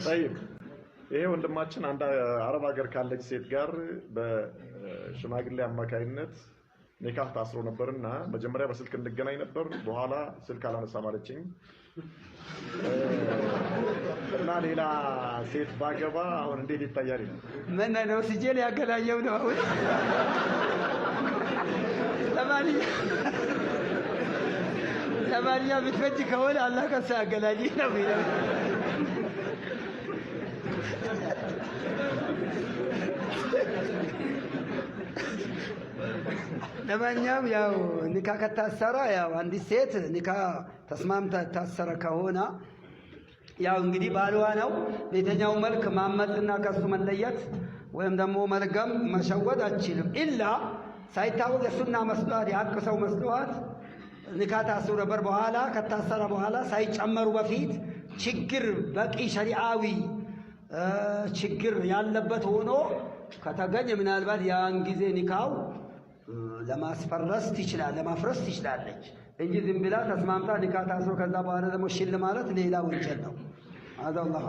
طيب ይሄ ወንድማችን አንድ አረብ ሀገር ካለች ሴት ጋር በሽማግሌ አማካይነት ኒካህ ታስሮ ነበርና መጀመሪያ በስልክ እንገናኝ ነበር በኋላ ስልክ አላነሳም አለችኝ እና ሌላ ሴት ባገባ አሁን እንዴት ይታያል ምን ነው ሲጀል ያገናኘው ነው አሁን ለማንኛ ብትፈጅ ከሆነ አላህ ከሳ ያገናኝ ነው የሚለው ለማንኛውም ያው ኒካ ከታሰረ ያው አንድ ሴት ኒካ ተስማምታ ታሰረ ከሆነ ያው እንግዲህ ባልዋ ነው በየትኛው መልክ ማመጽና ከሱ መለየት ወይም ደግሞ መልገም መሸወድ አትችልም ኢላ ሳይታወቅ የሱና መስሏት ያቅሰው መስሏት ኒካ ታስሮ ነበር በኋላ ከታሰረ በኋላ ሳይጨመሩ በፊት ችግር በቂ ሸሪዓዊ ችግር ያለበት ሆኖ ከተገኘ ምናልባት ያን ጊዜ ኒካው ለማስፈረስ ትችላለች እንጂ ዝም ብላ ተስማምታ ኒካ ታስሮ ከዛ በኋላ ደግሞ ሽል ማለት ሌላ ወንጀል ነው። አላህ